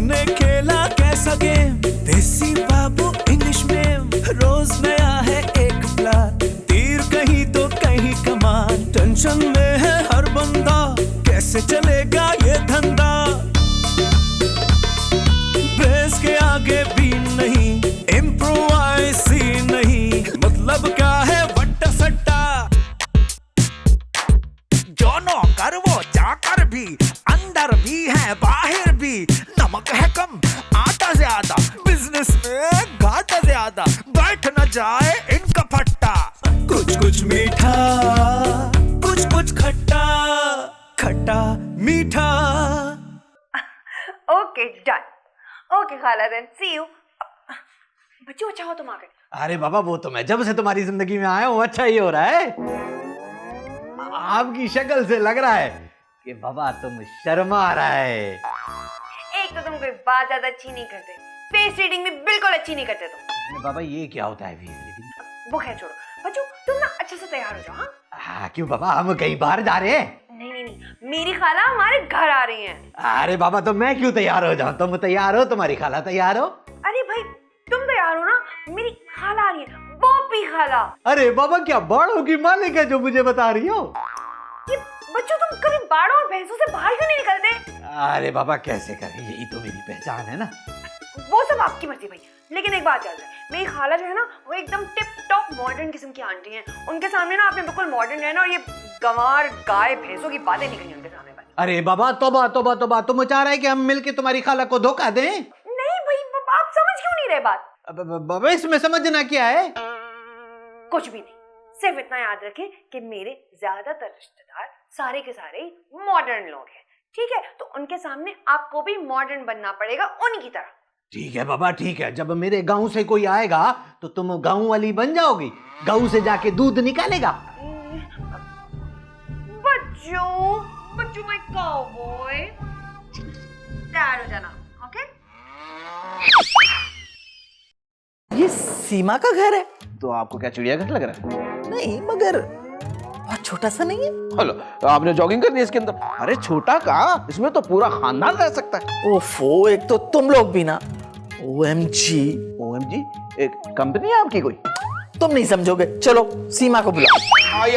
हमने खेला कैसा गेम, देसी बाबू इंग्लिश में, रोज नया है एक प्लान, तीर कहीं तो कहीं कमान, टेंशन में है हर बंदा, कैसे चलेगा ये धंधा, बेस के आगे भी नहीं, इम्प्रोवाइज ही नहीं, मतलब क्या है वट्टा सट्टा, जो नौकर वो चाकर भी, अंदर भी है बाहर भी, नमक है कम आटा ज्यादा, बिजनेस में घाटा ज्यादा, बैठ न जाए इनका फट्टा, कुछ कुछ मीठा कुछ कुछ खट्टा, खट्टा मीठा। Okay done. ओके खाला देन सी यू। बच्चों अच्छा हो तुम आ गए। अरे बाबा वो तो मैं जब से तुम्हारी जिंदगी में आया हूँ अच्छा ही हो रहा है। आपकी शक्ल से लग रहा है कि बाबा तुम शर्मा रहा है। एक तो तुम कोई बात ज्यादा अच्छी नहीं करते, फेस रीडिंग भी बिल्कुल अच्छी नहीं करते तुम। बाबा ये क्या होता है फेस रीडिंग? वो खैर छोड़ो बच्चों, तुम ना अच्छे से तैयार हो जाओ। हाँ क्यों बाबा हम कहीं बाहर जा रहे हैं? नहीं, मेरी खाला हमारे घर आ रही है। अरे बाबा तो मैं क्यों तैयार हो जाऊं? तुम तैयार हो, तुम्हारी खाला तैयार हो। अरे भाई तुम तैयार हो ना, मेरी खाला आ रही है, बॉबी खाला। अरे बाबा क्या बाड़ों की मालिक है जो मुझे बता रही हो? ये बच्चों तुम कभी बाड़ों और भैंसों से बाहर क्यों नहीं निकलते? अरे बाबा कैसे करें, यही तो मेरी पहचान है ना। वो सब आपकी मर्जी भाई, लेकिन एक बात याद है, मेरी खाला जो है ना वो एकदम टिप टॉप मॉडर्न किस्म की आंटी हैं। उनके सामने ना आपने बिल्कुल मॉडर्न रहना और ये गंवार गाय भैंसों की बातें नहीं करनी उनके सामने। अरे बाबा तौबा तौबा तौबा, तुम चाह रहे हैं कि हम मिलके तुम्हारी खाला को धोखा दें? नहीं भाई आप समझ क्यों नहीं रहे बात? बाबा इसमें समझना क्या है? कुछ भी नहीं, सिर्फ इतना याद रखें कि मेरे ज्यादातर रिश्तेदार सारे के सारे मॉडर्न लोग हैं, ठीक है? तो उनके सामने आपको भी मॉडर्न बनना पड़ेगा उन्हीं की तरह। ठीक है बाबा ठीक है, जब मेरे गांव से कोई आएगा तो तुम गांव वाली बन जाओगी, गांव से जाके दूध निकालेगा। बच्चों माय काउबॉय, तैयार हो जाना, ओके? ये सीमा का घर है? तो आपको क्या चिड़ियाघर लग रहा है? नहीं मगर बहुत छोटा सा नहीं है? हेलो, आपने जॉगिंग करनी है इसके अंदर? अरे छोटा कहाँ, इसमें तो पूरा खानदान रह सकता है। ओफो, एक तो तुम लोग भी ना। OMG। OMG एक कंपनी है आपकी कोई? तुम नहीं समझोगे, चलो सीमा को बुलाओ। आई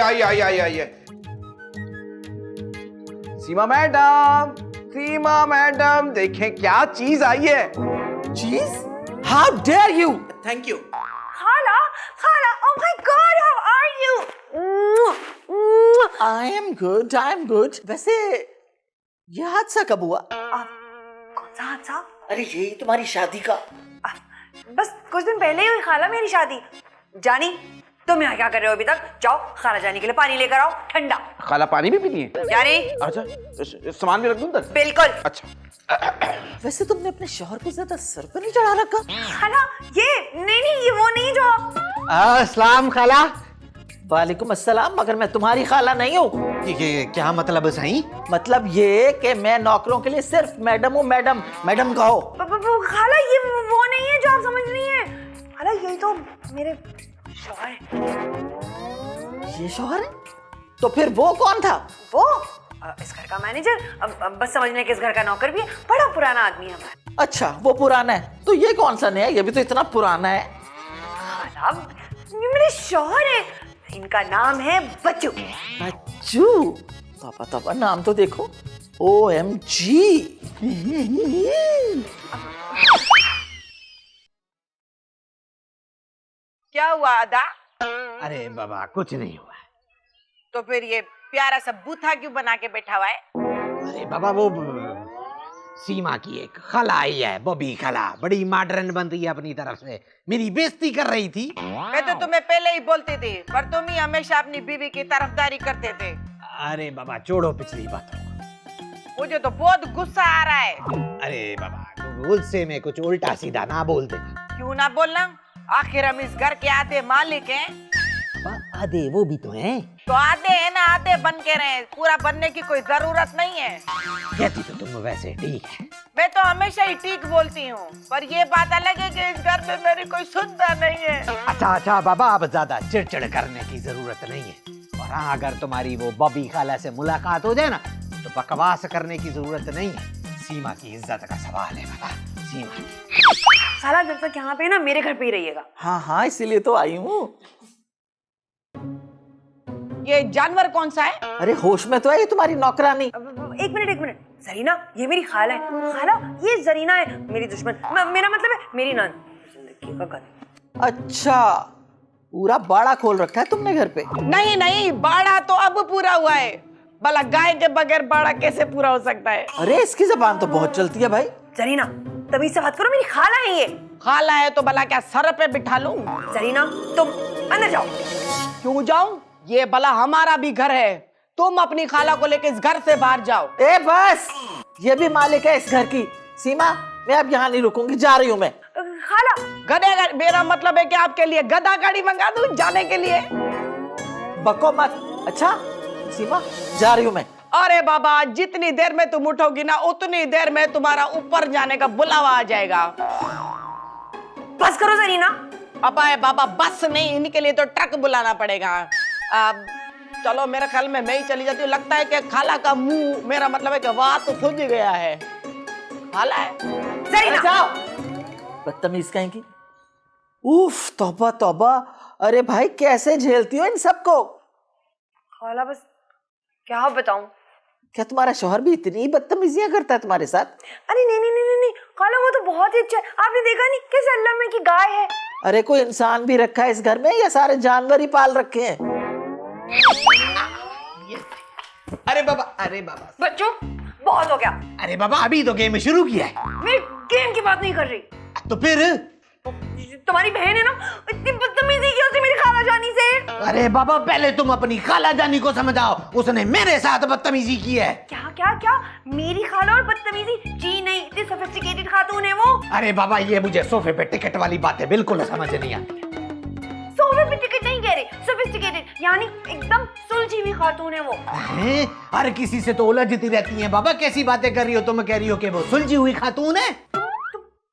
सीमा मैडम देखें क्या चीज आई है। चीज? How dare you. Thank you. खाला, oh my God, how are you? I am good. वैसे ये हादसा कब हुआ? कौन सा हादसा? अरे यही तुम्हारी शादी का। बस कुछ दिन पहले ही हुई खाला मेरी शादी। जानी तुम यहाँ क्या कर रहे हो अभी तक? जाओ खाला जानी के लिए पानी लेकर आओ, ठंडा। खाला पानी भी पीनी है? जानी। अच्छा सामान भी रख दूं अंदर? बिल्कुल। अच्छा वैसे तुमने अपने शौहर को ज्यादा सर पर नहीं चढ़ा रखा? खाला ये नहीं ये वो नहीं जो। अस्सलाम खाला। वालेकुम अस्सलाम, मगर मैं तुम्हारी खाला नहीं हूँ। क्या मतलब सही? मतलब ये कि मैं नौकरों के लिए सिर्फ मैडम हूँ। मैडम कहो। खाला ये वो नहीं है जो आप समझ रही हैं। खाला यही तो मेरे शौहर है। ये शौहर है? तो फिर वो कौन था? वो इस घर का मैनेजर, बस समझने के इस घर का नौकर भी है, बड़ा पुराना आदमी है हमारा। अच्छा वो पुराना है, तो ये कौन सा नया? ये भी तो इतना पुराना है। खाला ये मेरे शौहर है, इनका नाम है बच्चू। बच्चू? पापा नाम तो देखो। OMG। क्या हुआ अदा? अरे बाबा कुछ नहीं हुआ। तो फिर ये प्यारा सा बूथा क्यों बना के बैठा हुआ है? अरे बाबा वो सीमा की एक खाला आई है, बॉबी खाला, बड़ी मॉडर्न बन रही है अपनी तरफ से, मेरी बेइज्जती कर रही थी। मैं तो तुम्हें पहले ही बोलती थी, पर तुम ही हमेशा अपनी बीवी की तरफदारी करते थे। अरे बाबा छोड़ो पिछली बातों। मुझे तो बहुत गुस्सा आ रहा है। अरे बाबा गुस्से में कुछ उल्टा सीधा ना बोल देना। क्यों ना बोलना, आखिर हम इस घर के आधे मालिक हैं। आधे वो भी तो हैं। तो आधे है ना, आधे बन के रहे, पूरा बनने की कोई जरूरत नहीं है। कहती तो तुम वैसे ठीक है। मैं तो हमेशा ही ठीक बोलती हूँ, पर ये बात अलग है कि इस घर में मेरी कोई सुनता नहीं है। अच्छा बाबा अब ज्यादा चिड़चिड़ करने की जरूरत नहीं है। और हाँ अगर तुम्हारी वो बॉबी खाला से मुलाकात हो जाए ना तो बकवास करने की जरूरत नहीं है, सीमा की इज्जत का सवाल है बाबा। सीमा साला जब तक यहाँ पे ना मेरे घर पे ही रहिएगा। हाँ हाँ, इसीलिए तो आई हूँ। ये जानवर कौन सा है? अरे होश में तो है ये तुम्हारी नौकरानी। एक मिनट, जरीना ये मेरी खाला है। खाला ये जरीना है मेरी दुश्मन, मेरा मतलब है मेरी नान। जिंदगी का गंद। अच्छा, पूरा बाड़ा खोल रखा है तुमने घर पे। नहीं नहीं, बाड़ा तो अब पूरा हुआ है। भला गाय के बगैर बाड़ा कैसे पूरा हो सकता है? अरे इसकी जबान तो बहुत चलती है भाई। जरीना तभी से बात करो, मेरी खाला है ये। खाला है तो भला क्या सर पे बिठा लूं? जरीना तुम अंदर जाओ। क्यों जाऊं? ये भला हमारा भी घर है। तुम अपनी खाला को लेकर इस घर से बाहर जाओ। ए बस, ये भी मालिक है इस घर की। सीमा, मैं अब यहाँ नहीं रुकूंगी, जा रही हूँ मैं। खाला गधे, मेरा मतलब है कि आपके लिए गधा गाड़ी मंगा दूं जाने के लिए। बको मत। अच्छा सीमा, जा रही हूँ मैं। अरे बाबा, जितनी देर में तुम उठोगी ना उतनी देर में तुम्हारा ऊपर जाने का बुलावा आ जाएगा। बस करो जरीना। अब आए बाबा, बस नहीं, इनके लिए तो ट्रक बुलाना पड़ेगा। चलो मेरे ख्याल में मैं ही चली जाती हूँ। लगता है कि खाला का मुंह, मेरा मतलब है कि वाह तो सूझ गया है। खाला है जरीना जाओ, बदतमीज कहेंगी। उफ, तौबा तौबा। अरे भाई कैसे झेलती हो इन सबको? खाला बस क्या बताऊं। क्या तुम्हारा शौहर भी इतनी बदतमीजियां करता है तुम्हारे साथ? अरे नहीं, खाला वो तो बहुत ही अच्छा है। आपने देखा नहीं कैसे अल्लाह में की गाय है। अरे कोई इंसान भी रखा है इस घर में या सारे जानवर ही पाल रखे हैं? अरे बाबा बच्चों बहुत हो गया। अरे बाबा, अभी तो गेम शुरू किया है। मैं गेम की बात नहीं कर रही। तो फिर तुम्हारी बहन है ना, इतनी बदतमीजी की उसने मेरी खाला जानी से। अरे बाबा, पहले तुम अपनी खाला जानी को समझाओ, उसने मेरे साथ बदतमीजी की है। क्या मेरी खाला और बदतमीजी? जी नहीं, इतनी सोफिस्टिकेटेड खातून है वो। अरे बाबा, ये मुझे सोफे पे टिकट वाली बातें बिल्कुल समझ नहीं आती। सोफे पे टिकट नहीं कह रही, सोफिस्टिकेटेड यानी एकदम सुलझी हुई खातून है वो। हर किसी से तो उलझती रहती हैं बाबा, कैसी बातें कर रही हो तुम? कह रही हो कि वो सुलझी हुई खातून है?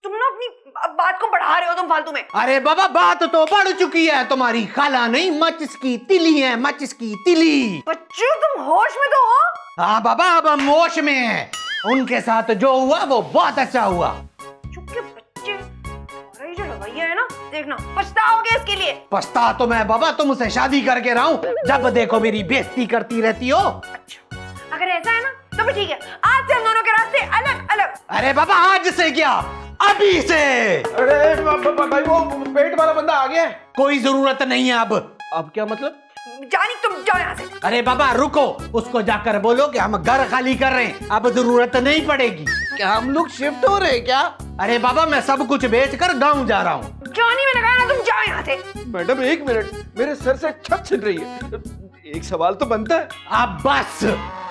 तुम ना अपनी बात को बढ़ा रहे हो तुम फालतू में। अरे बाबा, बात तो बढ़ चुकी है। तुम्हारी खाला नहीं, माचिस की तिली है, माचिस की तिली। बच्चों तुम होश में तो हो? हाँ बाबा, अब हम होश में हैं। उनके साथ जो हुआ वो बहुत अच्छा हुआ। चुप के बच्चे, ये जो रवैया है ना, देखना पछताओगे इसके लिए। पछता तो मैं बाबा तुमसे शादी करके रहा हूँ, जब देखो मेरी बेइज्जती करती रहती हो। अच्छा, अगर ऐसा है ना तो भी ठीक है। आज से हम दोनों के रास्ते अलग अलग। अरे बाबा, आज से क्या, अभी से। अरे भाई, वो पेट वाला बंदा आ गया है। कोई जरूरत नहीं है अब क्या मतलब? जानी तुम जाओ यहाँ से। अरे बाबा रुको, उसको जाकर बोलो कि हम घर खाली कर रहे हैं, अब जरूरत नहीं पड़ेगी। क्या हम लोग शिफ्ट हो रहे हैं क्या? अरे बाबा, मैं सब कुछ बेचकर गांव जा रहा हूँ। जानी मैंने कहा ना, तुम जाओ यहाँ से। मैडम एक मिनट, मेरे सर से छत छिन रही है। एक सवाल तो बनता है। अब बस,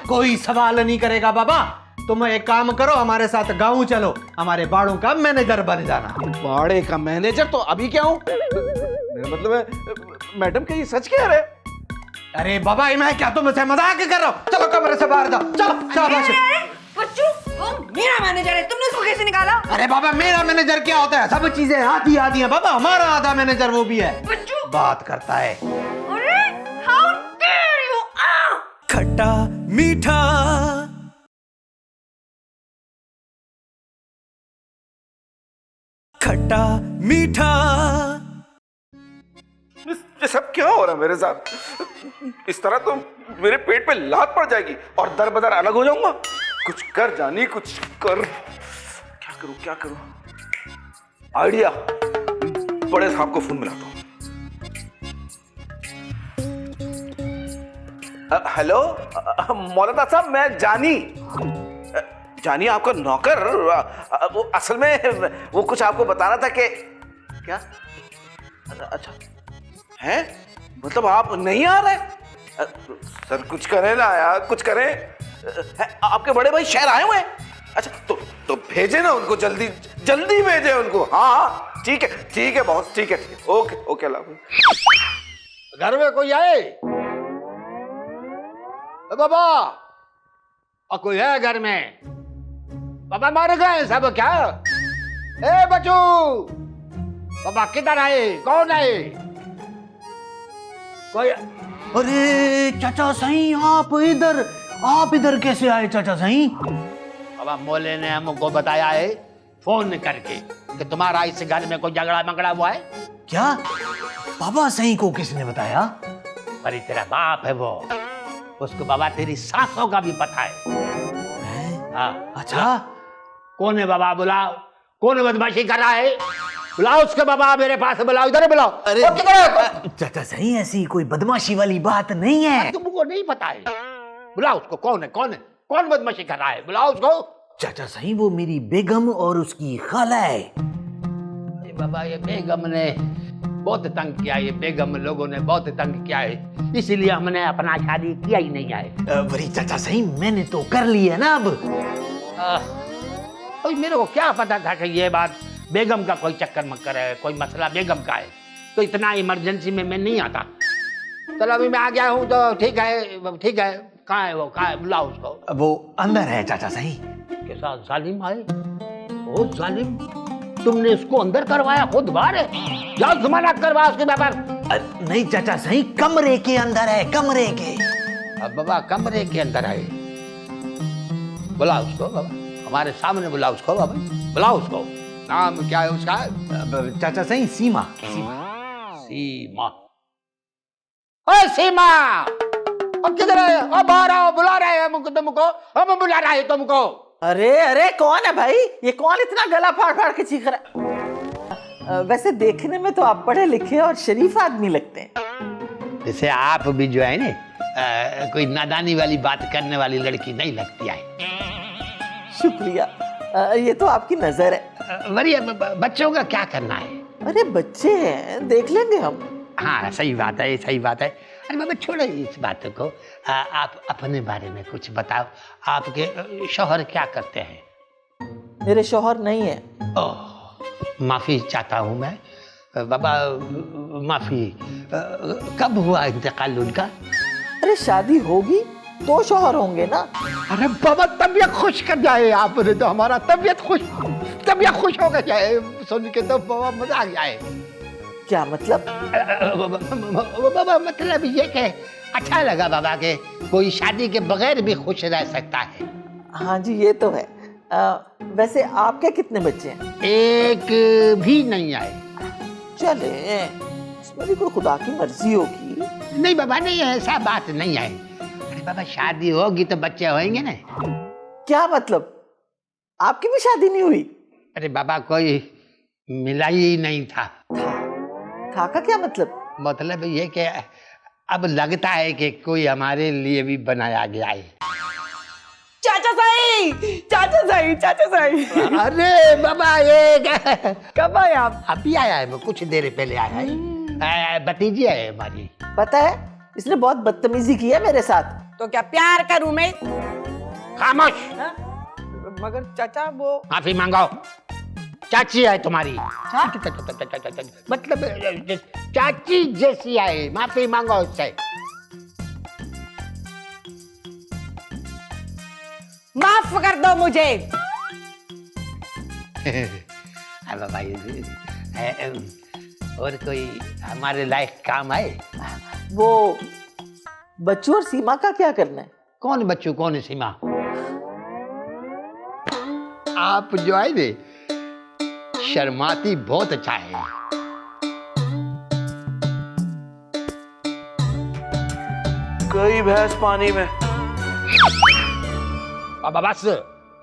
कोई सवाल नहीं करेगा बाबा। तुम एक काम करो, हमारे साथ गांव चलो, हमारे बाड़ों का मैनेजर बन जाना। बाड़े का मैनेजर? तो अभी क्या हूँ? मेरा मतलब है मैडम, क्या ये सच कह रहे हैं? अरे बाबा, मैं क्या तुमसे मजाक कर रहा हूँ? चलो कमरे से बाहर जाओ, चलो शाबाश। बच्चू, वो मेरा मैनेजर है, तुमने उसको कैसे निकाला? अरे बाबा, मेरा मैनेजर क्या होता है? सब चीजें आधी आधी हैं बाबा, हमारा आधा मैनेजर वो भी है, बच्चू बात करता है। अरे हाउ डेयर यू। खट्टा मीठा खट्टा मीठा। ये सब क्या हो रहा है मेरे साथ? इस तरह तो मेरे पेट पे लात पड़ जाएगी और दर बदर अलग हो जाऊंगा। कुछ कर जानी, कुछ कर। क्या करूं? आइडिया, बड़े साहब को फोन मिलाता हूं। हेलो मौलाना साहब, मैं जानी आपका नौकर। वो असल में वो कुछ आपको बताना था कि क्या? अच्छा है, मतलब आप नहीं आ रहे? सर कुछ करें ना यार, कुछ करें। आपके बड़े भाई शहर आए हुए हैं? अच्छा तो भेजे ना उनको, जल्दी भेजे उनको। हाँ ठीक है बॉस, ठीक है। ओके अल्लाह हाफिज़। घर में कोई आए बाबा? और कोई है घर में? बाबा मर गए सब क्या? ए बच्चू, बाबा किधर आए? कौन आए? कोई? अरे चाचा सही, आप इधर? आप इधर कैसे आए चाचा सही? बाबा मोले ने हमको बताया है फोन करके कि तुम्हारा इस घर में कोई झगड़ा मंगड़ा हुआ है। क्या बाबा सही को किसने बताया? पर तेरा बाप है वो, उसको बाबा तेरी सासों का भी पता है। हाँ अच्छा कौन है बाबा? बुलाओ। कौन बदमाशी कर रहा है? बुलाओ उसके बाबा मेरे पास, बुलाओ इधर बुलाओ। अरे और किधर है? चाचा सही ऐसी कोई बदमाशी वाली बात नहीं है। तुमको नहीं पता है? बुलाओ उसको। कौन है? कौन है? कौन बदमाशी कर रहा है? बुलाओ उसको। चाचा सही वो मेरी बेगम और उसकी खाला है। अरे बाबा ये बेगम ने बहुत तंग किया, ये बेगम लोगों ने बहुत तंग किया है, इसीलिए हमने अपना शादी किया ही नहीं है। वही चाचा सही मैंने तो कर लिया ना अब। और मेरे को क्या पता था कि ये बात बेगम का कोई चक्कर मक्कर है, कोई मसला बेगम का है, तो इतना इमरजेंसी में मैं नहीं आता। चलो अभी मैं आ गया हूँ तो ठीक है, ठीक है। कहाँ है वो? कहाँ है? बुलाओ उसको। वो अंदर है चाचा सही। के साथ जालिम आए? ओ जालिम, तुमने इसको अंदर करवाया, खुद बाहर है? जाओ जमानत करवा उसके व्यापार। नहीं चाचा सही कमरे के अंदर है, कमरे के। अब बाबा कमरे के अंदर है? बुलाओ उसको बाबा, हमारे सामने बुलाओ उसको बाबा, बुलाओ उसको। नाम क्या है उसका? चाचा सही सीमा। सीमा। ओए सीमा, अब किधर है? अब बाहर आओ, बुला रहे हैं तुमको, हम बुला रहे हैं तुमको। अरे अरे कौन है भाई? ये कौन इतना गला फाड़ फाड़ के चीख रहा है? वैसे देखने में तो आप पढ़े लिखे और शरीफ आदमी लगते हैं। जैसे आप भी जो है ना कोई नादानी वाली बात करने वाली लड़की नहीं लगती है। शुक्रिया, ये तो आपकी नजर है। वरी बच्चों का क्या करना है? अरे बच्चे हैं, देख लेंगे हम। हाँ सही बात है, सही बात है। अरे बाबा छोड़ो इस बात को, आप अपने बारे में कुछ बताओ। आपके शौहर क्या करते हैं? मेरे शौहर नहीं है। ओह माफी चाहता हूँ मैं बाबा, माफी। कब हुआ इंतकाल उनका? अरे शादी होगी तो शौहर होंगे ना। अरे बाबा तबीयत खुश कर जाए आपने तो, हमारा तबीयत खुश हो गया सुन के तो बाबा मजा आ गया है। क्या मतलब? बाबा मतलब ये कि अच्छा लगा बाबा के कोई शादी के बगैर भी खुश रह सकता है। हाँ जी ये तो है। वैसे आपके कितने बच्चे हैं? एक भी नहीं आए। चले, इसमें भी कोई खुदा की मर्जी होगी। नहीं बाबा नहीं, ऐसा बात नहीं है। अरे बाबा शादी होगी तो बच्चे होंगे ना। क्या मतलब? आपकी भी शादी नहीं हुई? अरे बाबा कोई मिला ही नहीं था। था का क्या मतलब? मतलब ये कि अब लगता है कि कोई हमारे लिए भी बनाया गया है। चाचा साई, चाचा साई, चाचा साई। अरे बाबा ये कब आए आप? अभी आया है, वो कुछ देर पहले आया है। भतीजी है हमारी। पता है इसने बहुत बदतमीजी की है मेरे साथ। तो क्या प्यार करूं मैं? खामोश। मगर चाचा वो माफी मांगो, चाची है तुम्हारी। मतलब चाची जैसी है, माफी मांगो उससे। माफ कर दो मुझे। अब भाई और कोई हमारे लायक काम है? वो बच्चू और सीमा का क्या करना है? कौन बच्चू कौन सीमा? आप जो है ने शर्माती बहुत अच्छा है। गई भैंस पानी में। अब बस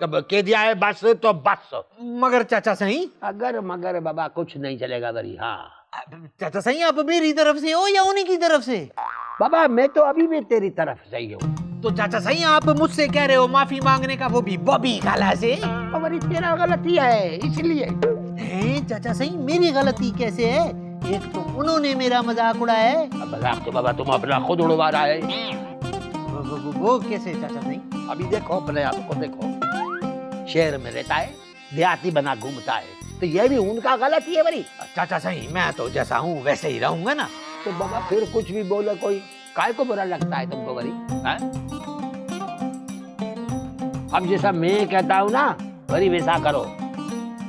जब कह दिया है बस तो बस। मगर चाचा सही, अगर मगर बाबा कुछ नहीं चलेगा बरी। हाँ चाचा सही आप मेरी तरफ से हो या उन्हीं की तरफ से? बाबा मैं तो अभी भी तेरी तरफ से ही हूँ। तो चाचा सही आप मुझसे कह रहे हो माफी मांगने का, वो भी बॉबी खाला से? हमारी तेरा गलती है इसलिए। हैं चाचा सही मेरी गलती कैसे है? एक तो उन्होंने मेरा मजाक उड़ाया है। अब मजाक तो बाबा तुम अपना खुद उड़वा रहा है। वो कैसे चाचा सही? अभी देखो अपने आप को देखो, शहर में रहता है, देहाती बना घूमता है, तो ये भी उनका गलती है बड़ी। चाचा सही मैं तो जैसा हूँ वैसे ही रहूंगा ना। तो बाबा फिर कुछ भी बोले कोई, काय को बुरा लगता है तुमको बड़ी? अब जैसा मैं कहता हूँ ना बड़ी वैसा करो।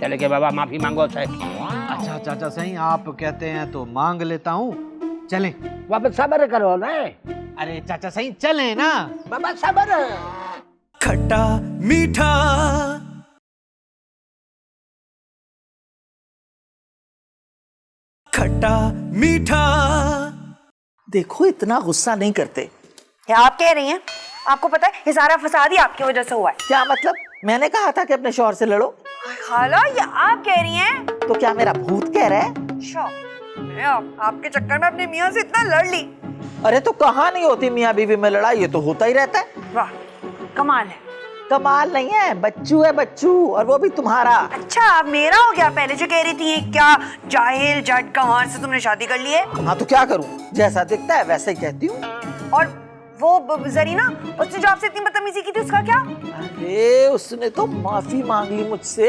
चले के बाबा माफी मांगो से। अच्छा चाचा सही आप कहते हैं तो मांग लेता हूँ। चलें। वापस सब्र करो ना। अरे चाचा सही चले ना। बाबा सबर। खट्टा मीठा खट्टा मीठा। देखो इतना गुस्सा नहीं करते। क्या आप कह रही हैं? आपको पता है ये सारा फसाद ही आपकी वजह से हुआ है। क्या मतलब? मैंने कहा था कि अपने शौहर से लड़ो। खाला ये आप कह रही हैं? तो क्या मेरा भूत कह रहा है? अच्छा, मैं आपके चक्कर में अपने मियाँ से इतना लड़ ली। अरे तो कहाँ नहीं होती मियाँ बीवी में लड़ाई, ये तो होता ही रहता है। वाह, कमाल है। कमाल नहीं है, बच्चू है बच्चू, और वो भी तुम्हारा। अच्छा अब मेरा हो गया? पहले जो कह रही थी क्या जाहिल जट गंवार से तुमने शादी कर ली है? हाँ तो क्या करूँ, जैसा दिखता है वैसे ही कहती हूँ। और वो जरीना, उसने जो आपसे इतनी बदतमीजी की थी उसका क्या? अरे उसने तो माफी मांग ली मुझसे।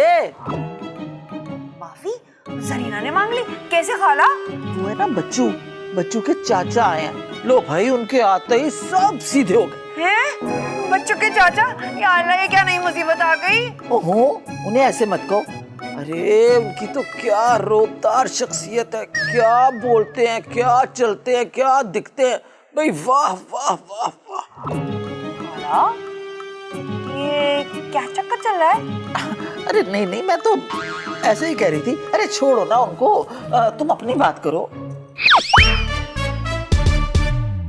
माफी जरीना ने मांग ली? कैसे खाला? वो है ना बच्चू, बच्चू के चाचा आए हैं। लो भाई, उनके आते ही सब सीधे हो गए। हैं? बच्चों के चाचा? या अल्लाह, ये क्या नई मुसीबत आ गई? ओहो, उन्हें ऐसे मत कहो। अरे उनकी तो क्या रोबदार शख्सियत है, क्या बोलते हैं, क्या चलते हैं, क्या दिखते हैं भाई, वाह वाह वाह वाह। खाला, ये क्या चक्कर चल रहा है? अरे नहीं नहीं, मैं तो ऐसे ही कह रही थी। अरे छोड़ो ना उनको, तुम अपनी बात करो।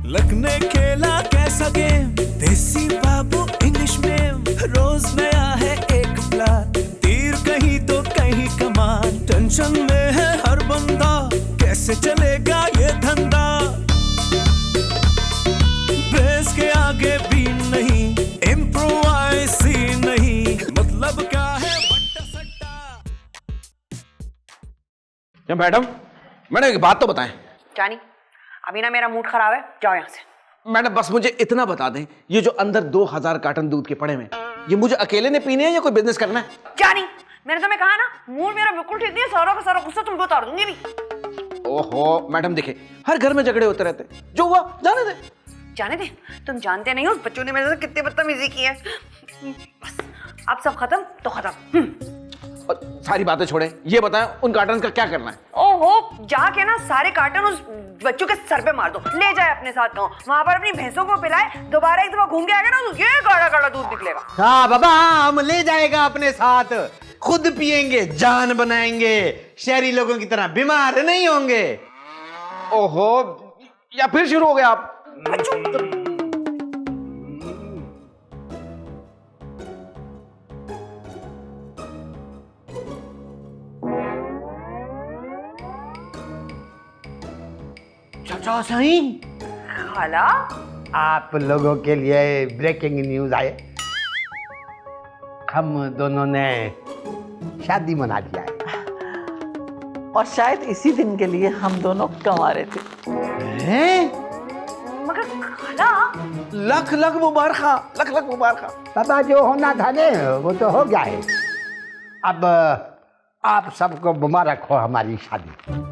लगने खेला कैसा गेम, देसी बाबू इंग्लिश में, रोज नया है एक प्लान, तीर कहीं तो कहीं कमान, टेंशन में है हर बंदा, कैसे चलेगा ये धंधा, बेस के आगे भी नहीं, इम्प्रोवाइज ही नहीं, मतलब क्या है बट्टा सट्टा। मैडम, मैडम एक बात तो बताएं। जानी, अभी ना मेरा मूड खराब है, जाओ यहाँ से। मैडम बस मुझे इतना बता दें, ये जो अंदर 2000 कार्टन दूध के पड़े हुए हैं, ये मुझे अकेले ने पीने हैं या कोई बिजनेस करना है? जानी, मैंने तुम्हें कहा ना, मूड मेरा बिल्कुल ठीक नहीं है, सारा का सारा गुस्सा तुमको उतार दूंगी भी। ओहो मैडम देखिए, हर घर में झगड़े होते रहते, जो हुआ जाने दे। जाने दे, तुम जानते नहीं हो उस बच्चों ने मेरे से कितने बदतमीजी की है। बस अब सब खत्म तो खत्म। और सारी बातें छोड़े, ये बताएं उन कार्टन का क्या करना है? ओहो, जाके ना सारे कार्टन उस बच्चों के सर पे मार दो, ले जाए अपने साथ गाँव, वहां पर अपनी भैंसों को पिलाए, दोबारा एक दफा घूम के आएगा ना तो ये गाढ़ा गाढ़ा दूध निकलेगा। हाँ बाबा, हम ले जाएगा अपने साथ, खुद पिएंगे, जान बनाएंगे, शहरी लोगों की तरह बीमार नहीं होंगे। ओहो, या फिर शुरू हो गया आप? चाचा सही, खाला, आप लोगों के लिए ब्रेकिंग न्यूज आए, हम दोनों ने शादी मना लिया है। और शायद इसी दिन के लिए हम दोनों कमा रहे थे। मगर खाला, लख लख मुबारका, लख लख मुबारका। बाबा जो होना था ने वो तो हो गया है। अब आप सबको मुबारक हो हमारी शादी।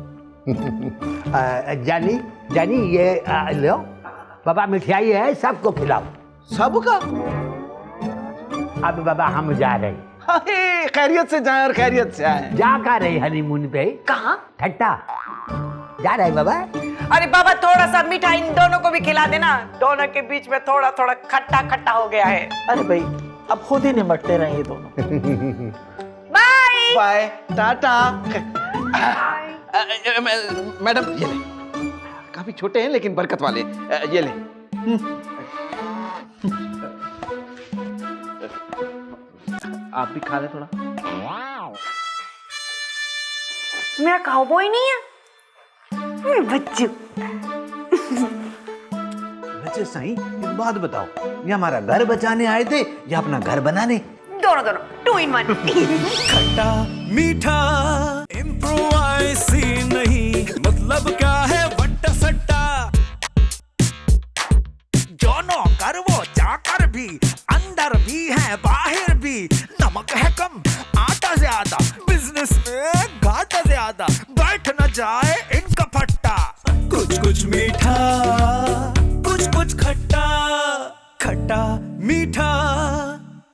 जानी जानी ये लो बाबा, मिठाई है, सबको खिलाओ। सबका? अब बाबा हम जा रहे हैं। अरे खैरियत से जाए और खैरियत से आए। जा कर रहे हनीमून पे? कहाँ? ठट्टा जा रहे बाबा। अरे बाबा थोड़ा सा मिठाई इन दोनों को भी खिला देना, दोनों के बीच में थोड़ा थोड़ा खट्टा खट्टा हो गया है। अरे भाई अब खुद ही निमटते रहे ये दोनों। Bye bye, Tata. मैडम ये ले, काफी छोटे हैं लेकिन बरकत वाले, ये ले। आप भी खा ले थोड़ा। मेरा काउबॉय नहीं है, मेरे बच्चे। वैसे सही एक बात बताओ, ये हमारा घर बचाने आए थे या अपना घर बनाने? दोनों दोनों, 2 in 1। खट्टा मीठा, इम्प्रोवाइज ही नहीं, मतलब क्या है बट्टा सट्टा, दोनों कर वो जाकर भी, अंदर भी है बाहर भी, नमक है कम आटा ज्यादा, बिजनेस में